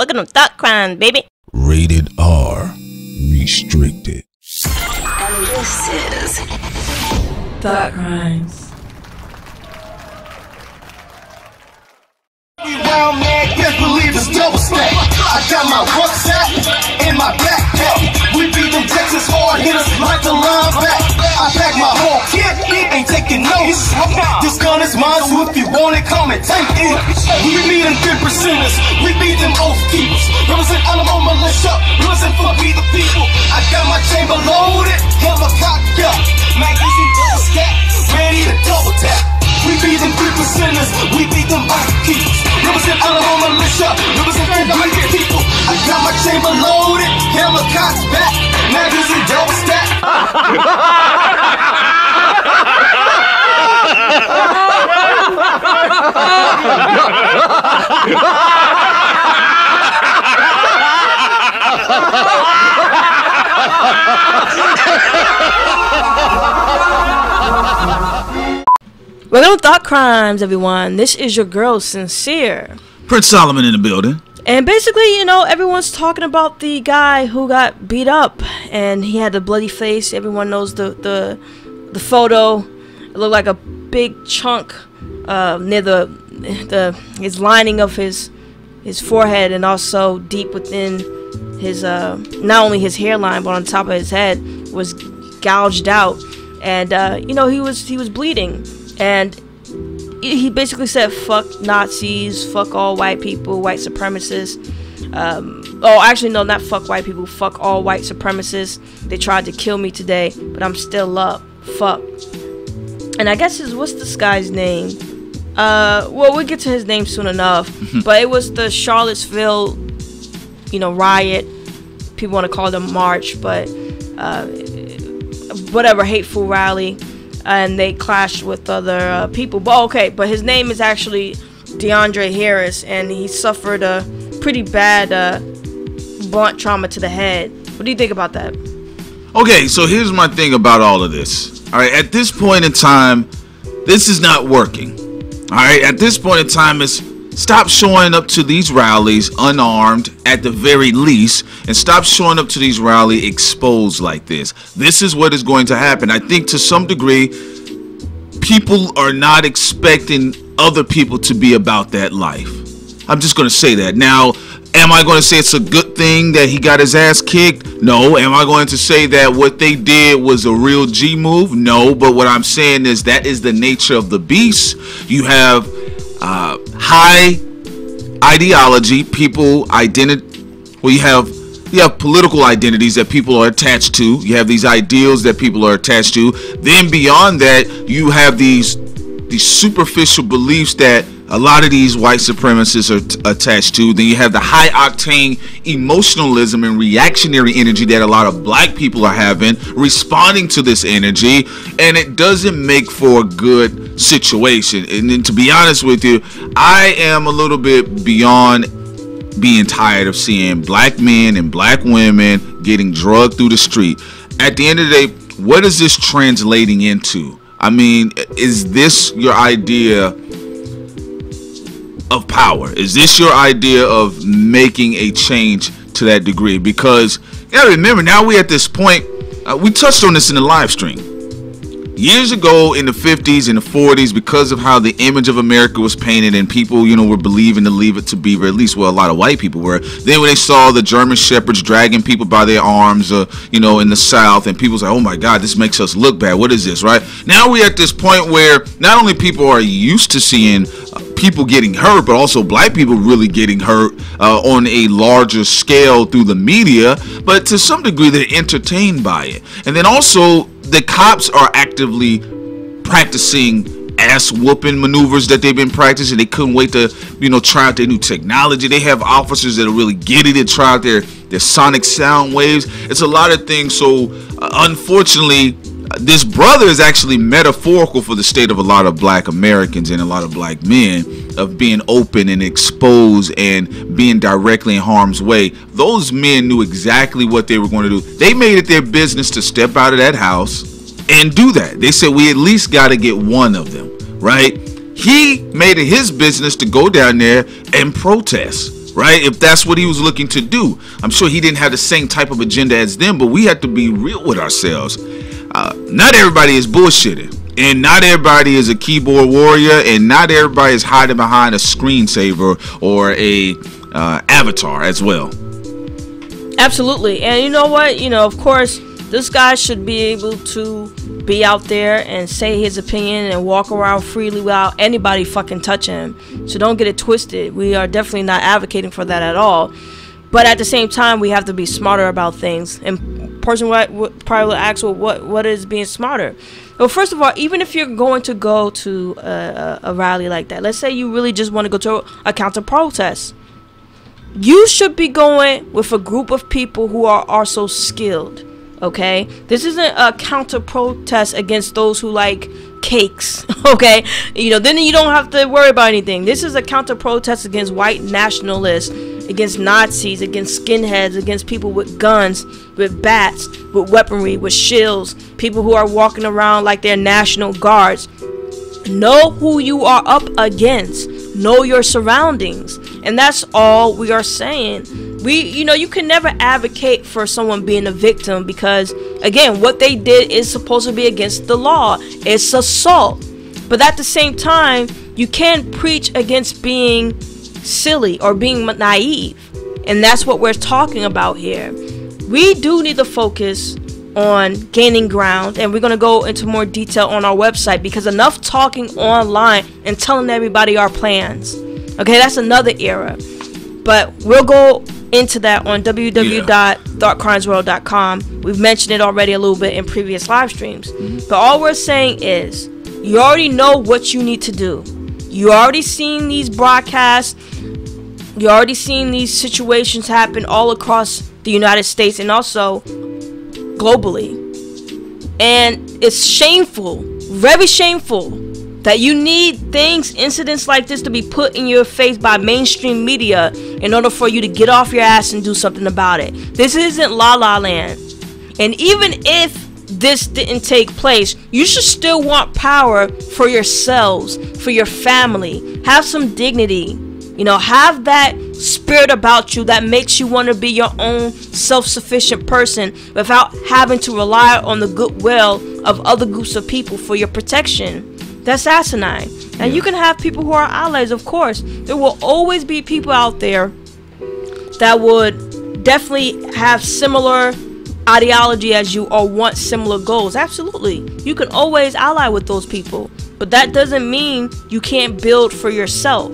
Look at them thought crimes, baby. Rated R. Restricted. And this is Thought Crimes. Round man, can't believe it's double stack. I got my rucksack in my backpack. We beat them Texas hard hitters like the line back. I pack my whole kit, ain't taking notes. This gun is mine, so if you want it, come and take it. We beat them 3%, we beat them oath keepers. Represent Alamo Militia, represent for we the people. I got my chamber loaded, hella cocked up. Magazine double stack, ready to double tap. We beat them 3%ers, we beat them oath keepers. Represent Alamo Militia, represent for we the people. I got my chamber loaded, hella cocked back. Magazine double stack. Welcome to Thought Crimes, everyone. This is your girl, Sincere. Prince Solomon in the building. And basically, you know, everyone's talking about the guy who got beat up, and he had the bloody face. Everyone knows the photo. It looked like a big chunk near his lining of his forehead, and also deep within his not only his hairline but on top of his head was gouged out, and you know, he was bleeding. And he basically said, fuck Nazis, fuck all white people, white supremacists. Oh, actually, no, not fuck white people, fuck all white supremacists. They tried to kill me today, but I'm still up. Fuck. And I guess what's this guy's name? Well, we'll get to his name soon enough. But it was the Charlottesville, you know, riot. People want to call them march, but whatever, hateful rally. And they clashed with other people. But okay, but his name is actually DeAndre Harris, and he suffered a pretty bad blunt trauma to the head. What do you think about that? Okay, so here's my thing about all of this. All right, at this point in time, this is not working. All right, at this point in time, it's stop showing up to these rallies unarmed at the very least, and stop showing up to these rallies exposed like this. This is what is going to happen. I think to some degree, people are not expecting other people to be about that life. I'm just going to say that. Now, am I going to say it's a good thing that he got his ass kicked? No. Am I going to say that what they did was a real G move? No. But what I'm saying is that is the nature of the beast. You have high ideology, people identity. Well, you have political identities that people are attached to. You have these ideals that people are attached to. Then beyond that, you have these superficial beliefs that a lot of these white supremacists are attached to. Then you have the high octane emotionalism and reactionary energy that a lot of black people are having, responding to this energy, and it doesn't make for a good situation. And then, to be honest with you, I am a little bit beyond being tired of seeing black men and black women getting drugged through the street. At the end of the day, what is this translating into? I mean, is this your idea of power? Is this your idea of making a change to that degree? Because you gotta remember, now we're at this point, we touched on this in the live stream. Years ago in the 50s and the 40s, because of how the image of America was painted and people, you know, were believing to leave it to Beaver, at least, well, a lot of white people were. Then when they saw the German shepherds dragging people by their arms, you know, in the South, and people say, oh my God, this makes us look bad. What is this, right? Now we're at this point where not only people are used to seeing people getting hurt, but also black people really getting hurt on a larger scale through the media, but to some degree they're entertained by it. And then also the cops are actively practicing ass whooping maneuvers that they've been practicing. They couldn't wait to, you know, try out their new technology. They have officers that are really giddy to try out their sonic sound waves. It's a lot of things. So unfortunately, this brother is actually metaphorical for the state of a lot of black Americans and a lot of black men, of being open and exposed and being directly in harm's way. Those men knew exactly what they were going to do. They made it their business to step out of that house and do that. They said, we at least got to get one of them, right? He made it his business to go down there and protest, right? If that's what he was looking to do. I'm sure he didn't have the same type of agenda as them, but we have to be real with ourselves. Not everybody is bullshitting, and not everybody is a keyboard warrior, and not everybody is hiding behind a screensaver or a avatar as well. Absolutely. And you know what? Of course, this guy should be able to be out there and say his opinion and walk around freely without anybody fucking touching him. So don't get it twisted. We are definitely not advocating for that at all. But at the same time, we have to be smarter about things. And person would probably ask, well, what is being smarter? Well, first of all, even if you're going to go to a rally like that, let's say you really just want to go to a counter protest, you should be going with a group of people who are also skilled. Okay, this isn't a counter protest against those who like cakes. Okay, then you don't have to worry about anything. This is a counter protest against white nationalists, against Nazis, against skinheads, against people with guns, with bats, with weaponry, with shields, people who are walking around like they're National Guards. Know who you are up against. Know your surroundings. And that's all we are saying. You can never advocate for someone being a victim because, again, what they did is supposed to be against the law. It's assault. But at the same time, you can't preach against being silly or being naive. And that's what we're talking about here. We do need to focus on gaining ground, and we're going to go into more detail on our website, because enough talking online and telling everybody our plans. Okay, that's another era. But we'll go into that on www.thoughtcrimesworld.com. We've mentioned it already a little bit in previous live streams. But all we're saying is, you already know what you need to do. You already seen these broadcasts. You already seen these situations happen all across the United States and also globally. And it's shameful, very shameful, that you need incidents like this to be put in your face by mainstream media in order for you to get off your ass and do something about it. This isn't La La Land. And even if this didn't take place, you should still want power for yourselves, for your family. Have some dignity. Have that spirit about you that makes you want to be your own self-sufficient person without having to rely on the goodwill of other groups of people for your protection. That's asinine. And you can have people who are allies, of course. There will always be people out there that would definitely have similar ideology as you or want similar goals. Absolutely. You can always ally with those people. But that doesn't mean you can't build for yourself.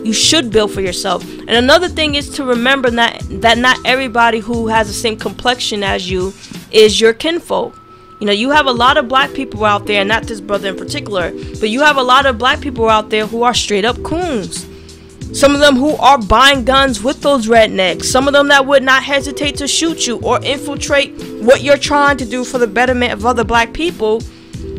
You should build for yourself. And another thing is to remember that not everybody who has the same complexion as you is your kinfolk. You have a lot of black people out there, not this brother in particular, but you have a lot of black people out there who are straight up coons. Some of them who are buying guns with those rednecks. Some of them that would not hesitate to shoot you or infiltrate what you're trying to do for the betterment of other black people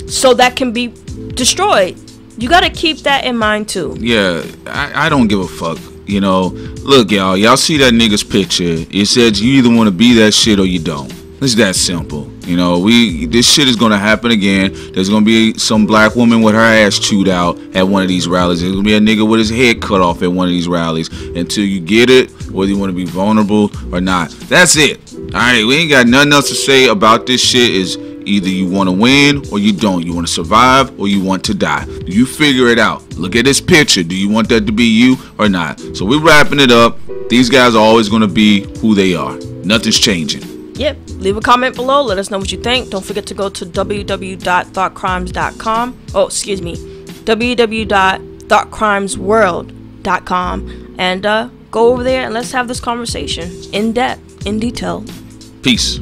so that can be destroyed. You got to keep that in mind too. Yeah, I don't give a fuck. Look, y'all see that nigga's picture. It says you either want to be that shit or you don't. It's that simple. This shit is gonna happen again. There's gonna be some black woman with her ass chewed out at one of these rallies. There's gonna be a nigga with his head cut off at one of these rallies. Until you get it, whether you want to be vulnerable or not. That's it. Alright, we ain't got nothing else to say about this shit. Is either you want to win or you don't. You want to survive or you want to die. You figure it out. Look at this picture. Do you want that to be you or not? So we're wrapping it up. These guys are always gonna be who they are. Nothing's changing. Yep. Leave a comment below. Let us know what you think. Don't forget to go to www.thoughtcrimes.com. www.thoughtcrimesworld.com and go over there and let's have this conversation in depth, in detail. Peace.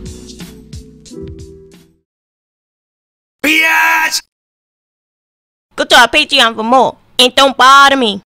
Go to our Patreon for more. And don't bother me.